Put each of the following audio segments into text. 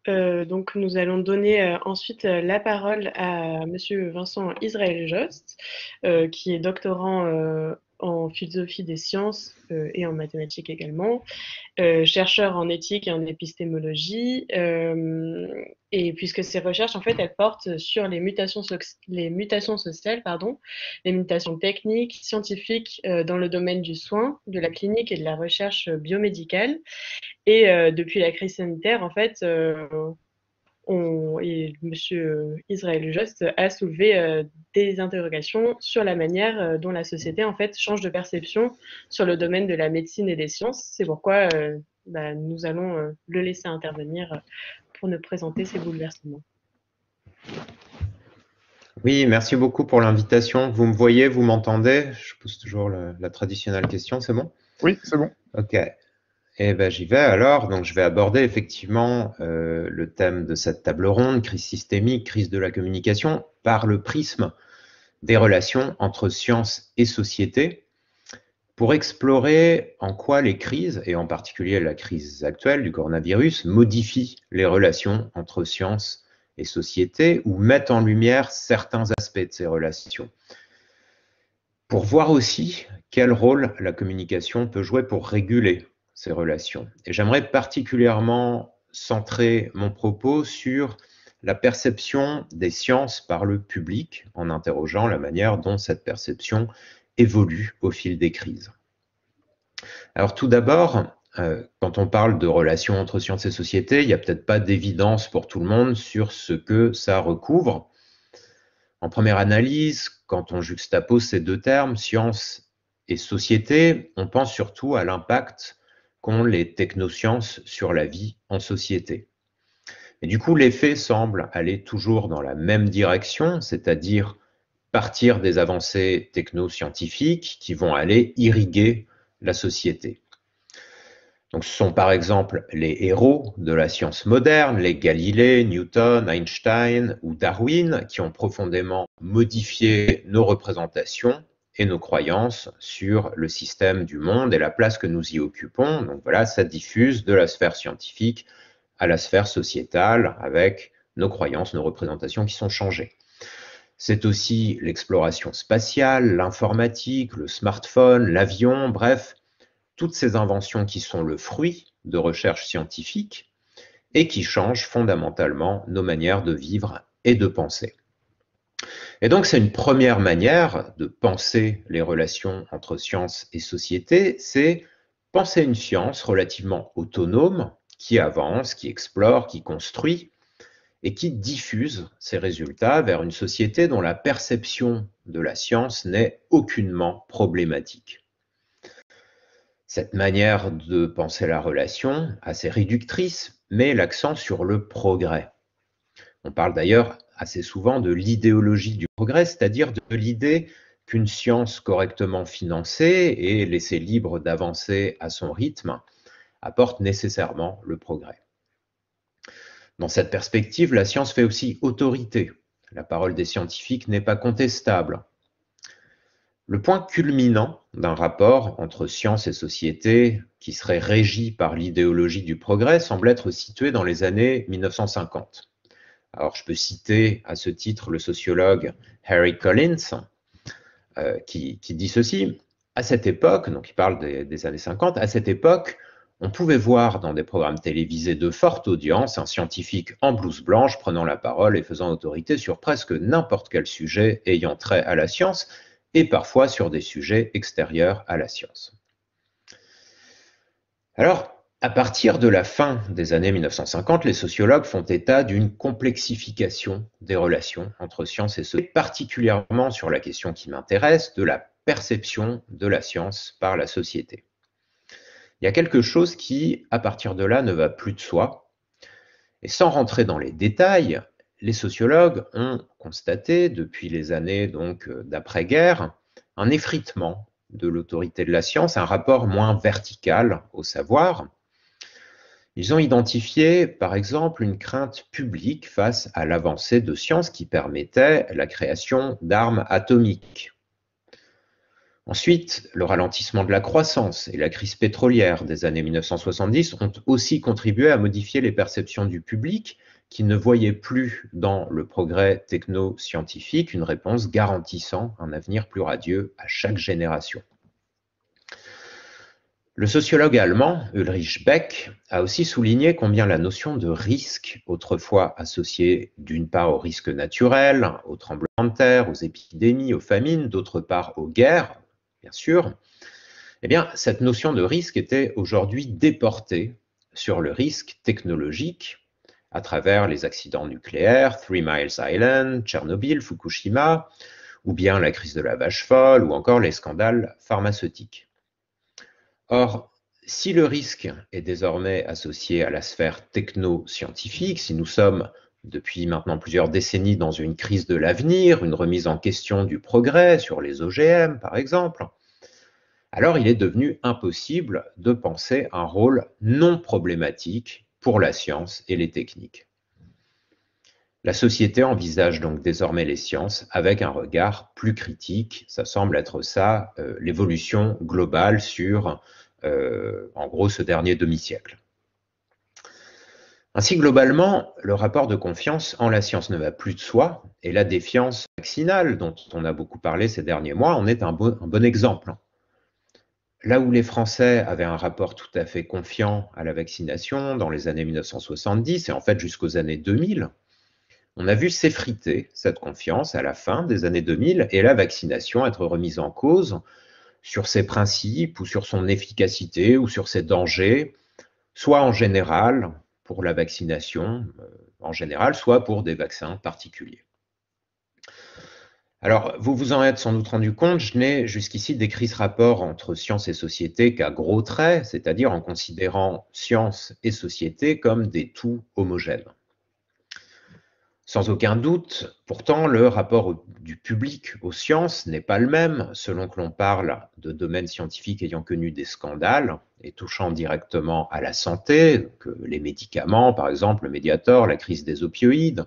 Donc nous allons donner ensuite la parole à Monsieur Vincent Israël Jost, qui est doctorant en philosophie des sciences et en mathématiques également, chercheur en éthique et en épistémologie, et puisque ses recherches, en fait, elles portent sur les mutations sociales, pardon, les mutations techniques, scientifiques dans le domaine du soin, de la clinique et de la recherche biomédicale. Et depuis la crise sanitaire, en fait, et Monsieur Israël Jost a soulevé des interrogations sur la manière dont la société en fait change de perception sur le domaine de la médecine et des sciences. C'est pourquoi nous allons le laisser intervenir pour nous présenter ces bouleversements. Oui, merci beaucoup pour l'invitation. Vous me voyez, vous m'entendez? Je pose toujours la traditionnelle question, c'est bon? Oui, c'est bon. Ok. Eh ben, j'y vais alors. Donc, je vais aborder effectivement le thème de cette table ronde, crise systémique, crise de la communication, par le prisme des relations entre science et société, pour explorer en quoi les crises, et en particulier la crise actuelle du coronavirus, modifient les relations entre science et société ou mettent en lumière certains aspects de ces relations. Pour voir aussi quel rôle la communication peut jouer pour réguler ces relations. Et j'aimerais particulièrement centrer mon propos sur la perception des sciences par le public, en interrogeant la manière dont cette perception évolue au fil des crises. Alors tout d'abord, quand on parle de relations entre sciences et société, il n'y a peut-être pas d'évidence pour tout le monde sur ce que ça recouvre. En première analyse, quand on juxtapose ces deux termes, science et société, on pense surtout à l'impact qu'ont les technosciences sur la vie en société. Et du coup, l'effet semble aller toujours dans la même direction, c'est-à-dire partir des avancées technoscientifiques qui vont aller irriguer la société. Donc, ce sont par exemple les héros de la science moderne, les Galilée, Newton, Einstein ou Darwin, qui ont profondément modifié nos représentations et nos croyances sur le système du monde et la place que nous y occupons. Donc voilà, ça diffuse de la sphère scientifique à la sphère sociétale avec nos croyances, nos représentations qui sont changées. C'est aussi l'exploration spatiale, l'informatique, le smartphone, l'avion, bref, toutes ces inventions qui sont le fruit de recherches scientifiques et qui changent fondamentalement nos manières de vivre et de penser. Et donc, c'est une première manière de penser les relations entre science et société, c'est penser une science relativement autonome, qui avance, qui explore, qui construit, et qui diffuse ses résultats vers une société dont la perception de la science n'est aucunement problématique. Cette manière de penser la relation, assez réductrice, met l'accent sur le progrès. On parle d'ailleurs assez souvent de l'idéologie du progrès, c'est-à-dire de l'idée qu'une science correctement financée et laissée libre d'avancer à son rythme apporte nécessairement le progrès. Dans cette perspective, la science fait aussi autorité. La parole des scientifiques n'est pas contestable. Le point culminant d'un rapport entre science et société qui serait régi par l'idéologie du progrès semble être situé dans les années 1950. Alors, je peux citer à ce titre le sociologue Harry Collins, qui dit ceci. À cette époque, donc il parle des années 50, à cette époque, on pouvait voir dans des programmes télévisés de forte audience un scientifique en blouse blanche prenant la parole et faisant autorité sur presque n'importe quel sujet ayant trait à la science, et parfois sur des sujets extérieurs à la science. Alors, à partir de la fin des années 1950, les sociologues font état d'une complexification des relations entre science et société, particulièrement sur la question qui m'intéresse, de la perception de la science par la société. Il y a quelque chose qui, à partir de là, ne va plus de soi. Et sans rentrer dans les détails, les sociologues ont constaté, depuis les années d'après-guerre, un effritement de l'autorité de la science, un rapport moins vertical au savoir. Ils ont identifié, par exemple, une crainte publique face à l'avancée de sciences qui permettait la création d'armes atomiques. Ensuite, le ralentissement de la croissance et la crise pétrolière des années 1970 ont aussi contribué à modifier les perceptions du public qui ne voyait plus dans le progrès techno-scientifique une réponse garantissant un avenir plus radieux à chaque génération. Le sociologue allemand Ulrich Beck a aussi souligné combien la notion de risque, autrefois associée d'une part aux risques naturels, aux tremblements de terre, aux épidémies, aux famines, d'autre part aux guerres, bien sûr, eh bien, cette notion de risque était aujourd'hui déportée sur le risque technologique à travers les accidents nucléaires, Three Miles Island, Tchernobyl, Fukushima, ou bien la crise de la vache folle, ou encore les scandales pharmaceutiques. Or, si le risque est désormais associé à la sphère techno-scientifique, si nous sommes depuis maintenant plusieurs décennies dans une crise de l'avenir, une remise en question du progrès sur les OGM par exemple, alors il est devenu impossible de penser un rôle non problématique pour la science et les techniques. La société envisage donc désormais les sciences avec un regard plus critique. Ça semble être ça, l'évolution globale sur, en gros, ce dernier demi-siècle. Ainsi, globalement, le rapport de confiance en la science ne va plus de soi, et la défiance vaccinale, dont on a beaucoup parlé ces derniers mois, en est un bon exemple. Là où les Français avaient un rapport tout à fait confiant à la vaccination dans les années 1970 et en fait jusqu'aux années 2000, on a vu s'effriter cette confiance à la fin des années 2000 et la vaccination être remise en cause sur ses principes ou sur son efficacité ou sur ses dangers, soit en général pour la vaccination en général, soit pour des vaccins particuliers. Alors, vous vous en êtes sans doute rendu compte, je n'ai jusqu'ici décrit ce rapport entre science et société qu'à gros traits, c'est-à-dire en considérant science et société comme des tout homogènes. Sans aucun doute, pourtant, le rapport du public aux sciences n'est pas le même selon que l'on parle de domaines scientifiques ayant connu des scandales et touchant directement à la santé, que les médicaments, par exemple, le Mediator, la crise des opioïdes,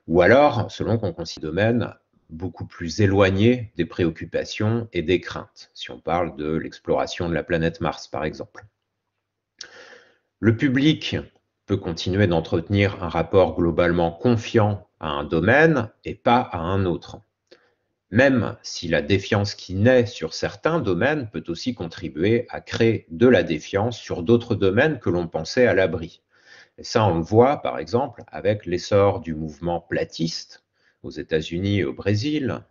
ou alors selon qu'on considère des domaines beaucoup plus éloignés des préoccupations et des craintes, si on parle de l'exploration de la planète Mars, par exemple. Le public peut continuer d'entretenir un rapport globalement confiant à un domaine et pas à un autre, même si la défiance qui naît sur certains domaines peut aussi contribuer à créer de la défiance sur d'autres domaines que l'on pensait à l'abri. Et ça, on le voit, par exemple, avec l'essor du mouvement platiste aux États-Unis et au Brésil,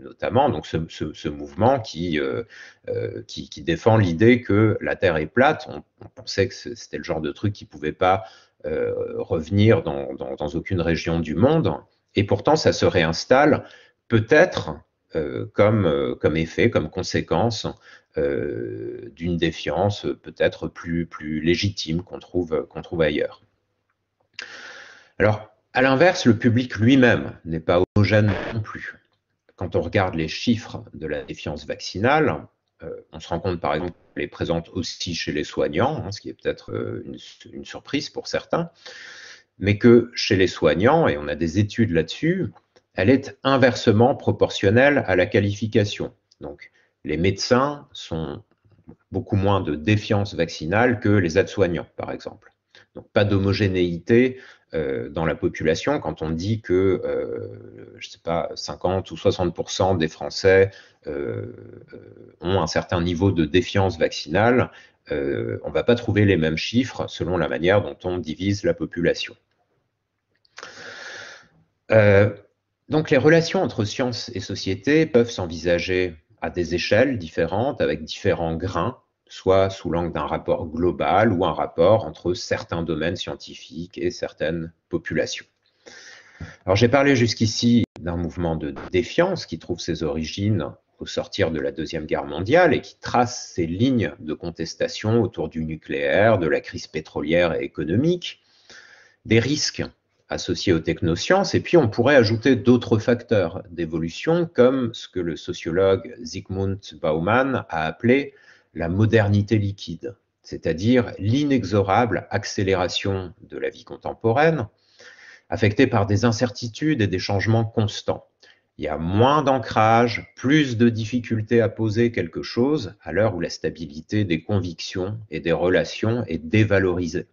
notamment, donc ce mouvement qui défend l'idée que la Terre est plate. On pensait que c'était le genre de truc qui ne pouvait pas revenir dans aucune région du monde, et pourtant ça se réinstalle peut-être comme effet, comme conséquence d'une défiance peut-être plus légitime qu'on trouve ailleurs. Alors, à l'inverse, le public lui-même n'est pas homogène non plus. Quand on regarde les chiffres de la défiance vaccinale, on se rend compte par exemple qu'elle est présente aussi chez les soignants, ce qui est peut-être une surprise pour certains, mais que chez les soignants, et on a des études là-dessus, elle est inversement proportionnelle à la qualification. Donc, les médecins sont beaucoup moins de défiance vaccinale que les aides-soignants, par exemple. Donc, pas d'homogénéité dans la population quand on dit que, je ne sais pas, 50 ou 60% des Français ont un certain niveau de défiance vaccinale. On ne va pas trouver les mêmes chiffres selon la manière dont on divise la population. Donc les relations entre science et société peuvent s'envisager à des échelles différentes, avec différents grains, soit sous l'angle d'un rapport global ou un rapport entre certains domaines scientifiques et certaines populations. Alors j'ai parlé jusqu'ici d'un mouvement de défiance qui trouve ses origines au sortir de la Deuxième Guerre mondiale et qui trace ses lignes de contestation autour du nucléaire, de la crise pétrolière et économique, des risques associés aux technosciences, et puis on pourrait ajouter d'autres facteurs d'évolution comme ce que le sociologue Zygmunt Bauman a appelé la modernité liquide, c'est-à-dire l'inexorable accélération de la vie contemporaine, affectée par des incertitudes et des changements constants. Il y a moins d'ancrage, plus de difficultés à poser quelque chose à l'heure où la stabilité des convictions et des relations est dévalorisée.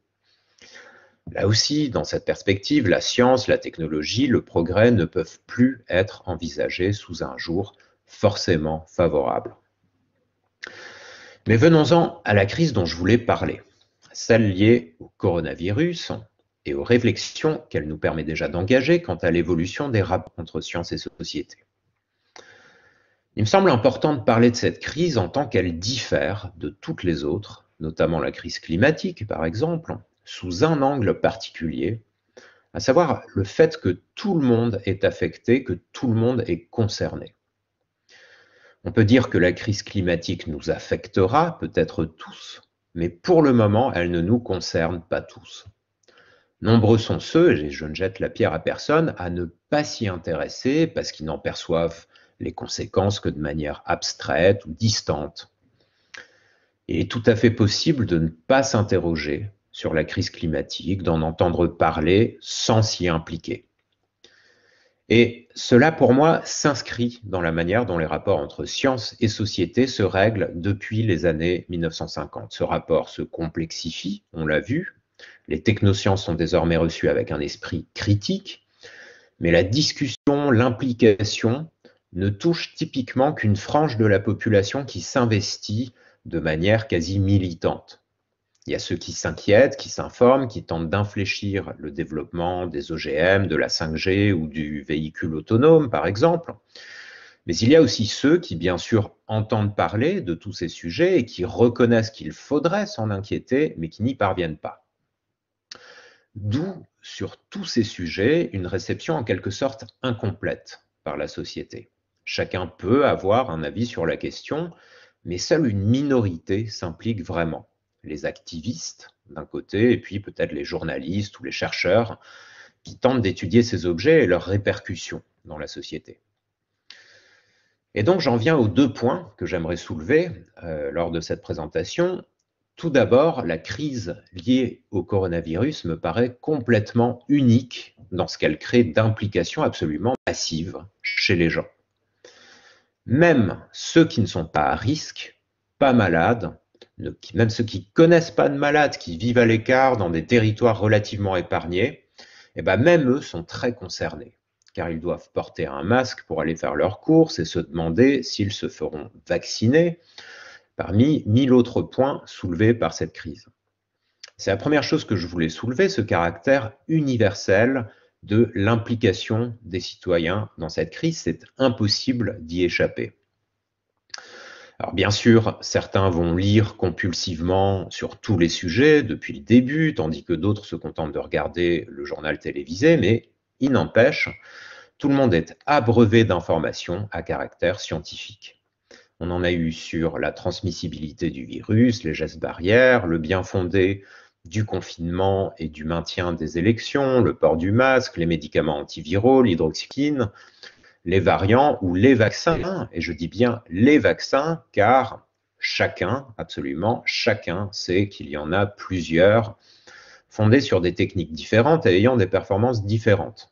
Là aussi, dans cette perspective, la science, la technologie, le progrès ne peuvent plus être envisagés sous un jour forcément favorable. Mais venons-en à la crise dont je voulais parler, celle liée au coronavirus et aux réflexions qu'elle nous permet déjà d'engager quant à l'évolution des rapports entre science et société. Il me semble important de parler de cette crise en tant qu'elle diffère de toutes les autres, notamment la crise climatique par exemple, sous un angle particulier, à savoir le fait que tout le monde est affecté, que tout le monde est concerné. On peut dire que la crise climatique nous affectera peut-être tous, mais pour le moment, elle ne nous concerne pas tous. Nombreux sont ceux, et je ne jette la pierre à personne, à ne pas s'y intéresser parce qu'ils n'en perçoivent les conséquences que de manière abstraite ou distante. Il est tout à fait possible de ne pas s'interroger sur la crise climatique, d'en entendre parler sans s'y impliquer. Et cela, pour moi, s'inscrit dans la manière dont les rapports entre science et société se règlent depuis les années 1950. Ce rapport se complexifie, on l'a vu. Les technosciences sont désormais reçues avec un esprit critique, mais la discussion, l'implication ne touche typiquement qu'une frange de la population qui s'investit de manière quasi militante. Il y a ceux qui s'inquiètent, qui s'informent, qui tentent d'infléchir le développement des OGM, de la 5G ou du véhicule autonome, par exemple. Mais il y a aussi ceux qui, bien sûr, entendent parler de tous ces sujets et qui reconnaissent qu'il faudrait s'en inquiéter, mais qui n'y parviennent pas. D'où, sur tous ces sujets, une réception en quelque sorte incomplète par la société. Chacun peut avoir un avis sur la question, mais seule une minorité s'implique vraiment. Les activistes, d'un côté, et puis peut-être les journalistes ou les chercheurs qui tentent d'étudier ces objets et leurs répercussions dans la société. Et donc j'en viens aux deux points que j'aimerais soulever lors de cette présentation. Tout d'abord, la crise liée au coronavirus me paraît complètement unique dans ce qu'elle crée d'implications absolument massives chez les gens. Même ceux qui ne sont pas à risque, pas malades, même ceux qui ne connaissent pas de malades, qui vivent à l'écart dans des territoires relativement épargnés, eh ben même eux sont très concernés, car ils doivent porter un masque pour aller faire leurs courses et se demander s'ils se feront vacciner, parmi 1000 autres points soulevés par cette crise. C'est la première chose que je voulais soulever, ce caractère universel de l'implication des citoyens dans cette crise. C'est impossible d'y échapper. Alors bien sûr, certains vont lire compulsivement sur tous les sujets depuis le début, tandis que d'autres se contentent de regarder le journal télévisé, mais il n'empêche, tout le monde est abreuvé d'informations à caractère scientifique. On en a eu sur la transmissibilité du virus, les gestes barrières, le bien fondé du confinement et du maintien des élections, le port du masque, les médicaments antiviraux, l'hydroxychloroquine, les variants ou les vaccins, et je dis bien les vaccins, car chacun, absolument chacun, sait qu'il y en a plusieurs fondés sur des techniques différentes et ayant des performances différentes.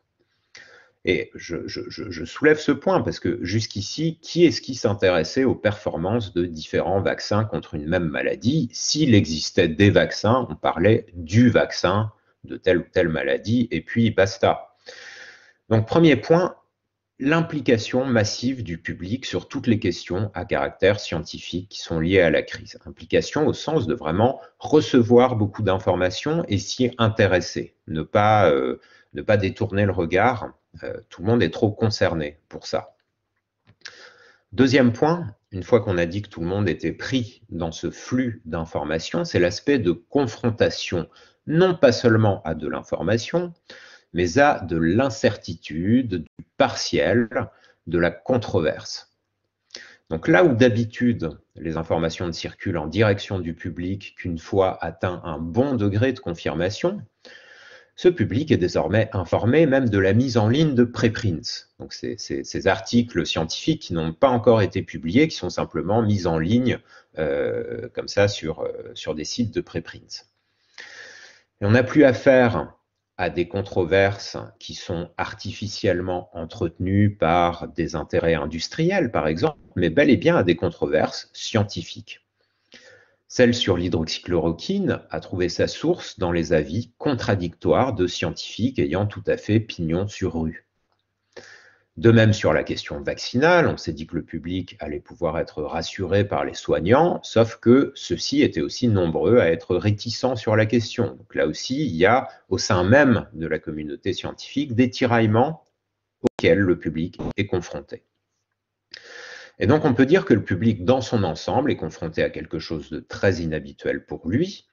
Et je soulève ce point parce que jusqu'ici, qui est-ce qui s'intéressait aux performances de différents vaccins contre une même maladie? S'il existait des vaccins, on parlait du vaccin de telle ou telle maladie, et puis basta. Donc, premier point, l'implication massive du public sur toutes les questions à caractère scientifique qui sont liées à la crise. Implication au sens de vraiment recevoir beaucoup d'informations et s'y intéresser, ne pas détourner le regard. Tout le monde est trop concerné pour ça. Deuxième point, une fois qu'on a dit que tout le monde était pris dans ce flux d'informations, c'est l'aspect de confrontation, non pas seulement à de l'information, mais à de l'incertitude, du partiel, de la controverse. Donc là où d'habitude les informations ne circulent en direction du public qu'une fois atteint un bon degré de confirmation, ce public est désormais informé même de la mise en ligne de préprints. Donc ces articles scientifiques qui n'ont pas encore été publiés, qui sont simplement mis en ligne comme ça sur des sites de préprints. Et on n'a plus affaire à des controverses qui sont artificiellement entretenues par des intérêts industriels, par exemple, mais bel et bien à des controverses scientifiques. Celle sur l'hydroxychloroquine a trouvé sa source dans les avis contradictoires de scientifiques ayant tout à fait pignon sur rue. De même sur la question vaccinale, on s'est dit que le public allait pouvoir être rassuré par les soignants, sauf que ceux-ci étaient aussi nombreux à être réticents sur la question. Donc là aussi, il y a au sein même de la communauté scientifique des tiraillements auxquels le public est confronté. Et donc on peut dire que le public dans son ensemble est confronté à quelque chose de très inhabituel pour lui,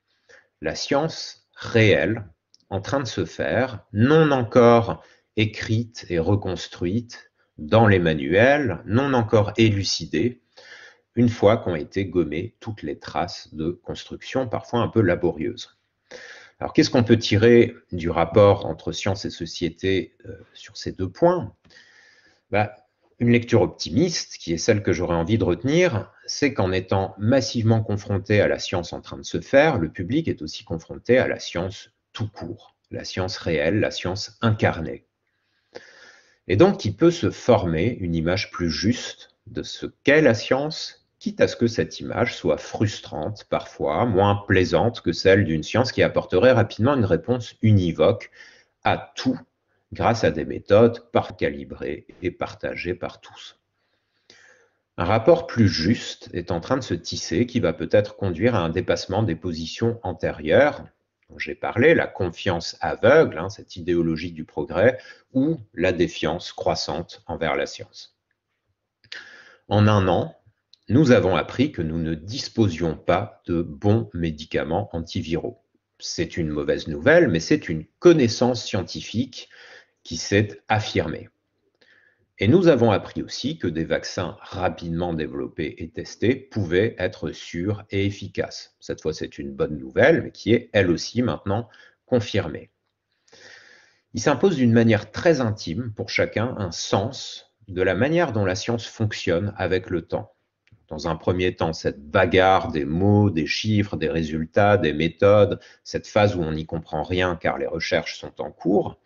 la science réelle en train de se faire, non encore écrite et reconstruite dans les manuels, non encore élucidée, une fois qu'ont été gommées toutes les traces de construction, parfois un peu laborieuses. Alors, qu'est-ce qu'on peut tirer du rapport entre science et société sur ces deux points? Une lecture optimiste, qui est celle que j'aurais envie de retenir, c'est qu'en étant massivement confronté à la science en train de se faire, le public est aussi confronté à la science tout court, la science réelle, la science incarnée. Et donc, il peut se former une image plus juste de ce qu'est la science, quitte à ce que cette image soit frustrante, parfois moins plaisante que celle d'une science qui apporterait rapidement une réponse univoque à tout, grâce à des méthodes calibrées et partagées par tous. Un rapport plus juste est en train de se tisser qui va peut-être conduire à un dépassement des positions antérieures, dont j'ai parlé, la confiance aveugle, cette idéologie du progrès, ou la défiance croissante envers la science. En un an, nous avons appris que nous ne disposions pas de bons médicaments antiviraux. C'est une mauvaise nouvelle, mais c'est une connaissance scientifique qui s'est affirmée. Et nous avons appris aussi que des vaccins rapidement développés et testés pouvaient être sûrs et efficaces. Cette fois, c'est une bonne nouvelle, mais qui est elle aussi maintenant confirmée. Il s'impose d'une manière très intime pour chacun un sens de la manière dont la science fonctionne avec le temps. Dans un premier temps, cette bagarre des mots, des chiffres, des résultats, des méthodes, cette phase où on n'y comprend rien car les recherches sont en cours,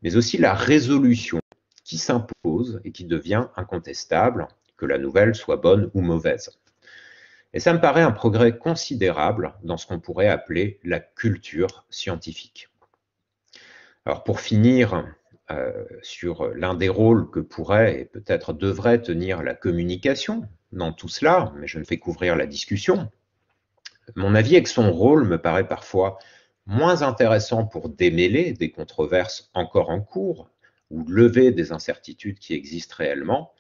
mais aussi la résolution qui s'impose et qui devient incontestable, que la nouvelle soit bonne ou mauvaise. Et ça me paraît un progrès considérable dans ce qu'on pourrait appeler la culture scientifique. Alors pour finir sur l'un des rôles que pourrait et peut-être devrait tenir la communication dans tout cela, mais je ne fais qu'ouvrir la discussion, mon avis est que son rôle me paraît parfois moins intéressant pour démêler des controverses encore en cours, ou lever des incertitudes qui existent réellement,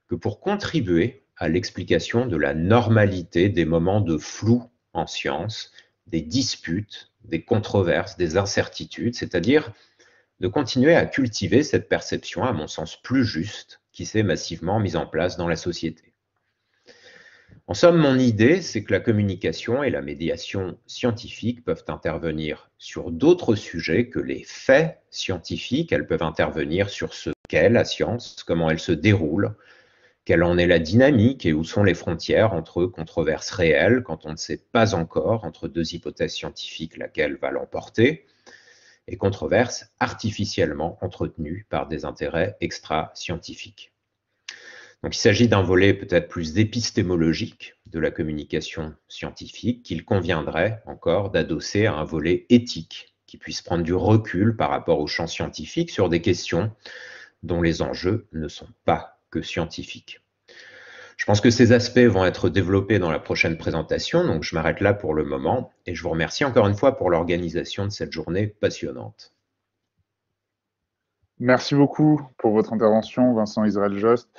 que pour contribuer à l'explication de la normalité des moments de flou en science, des disputes, des controverses, des incertitudes, c'est-à-dire de continuer à cultiver cette perception, à mon sens, plus juste, qui s'est massivement mise en place dans la société. En somme, mon idée, c'est que la communication et la médiation scientifique peuvent intervenir sur d'autres sujets que les faits scientifiques. Elles peuvent intervenir sur ce qu'est la science, comment elle se déroule, quelle en est la dynamique et où sont les frontières entre controverses réelles, quand on ne sait pas encore, entre deux hypothèses scientifiques, laquelle va l'emporter, et controverses artificiellement entretenues par des intérêts extra-scientifiques. Donc, il s'agit d'un volet peut-être plus épistémologique de la communication scientifique qu'il conviendrait encore d'adosser à un volet éthique qui puisse prendre du recul par rapport au champ scientifique sur des questions dont les enjeux ne sont pas que scientifiques. Je pense que ces aspects vont être développés dans la prochaine présentation, donc je m'arrête là pour le moment et je vous remercie encore une fois pour l'organisation de cette journée passionnante. Merci beaucoup pour votre intervention, Vincent Israël Jost.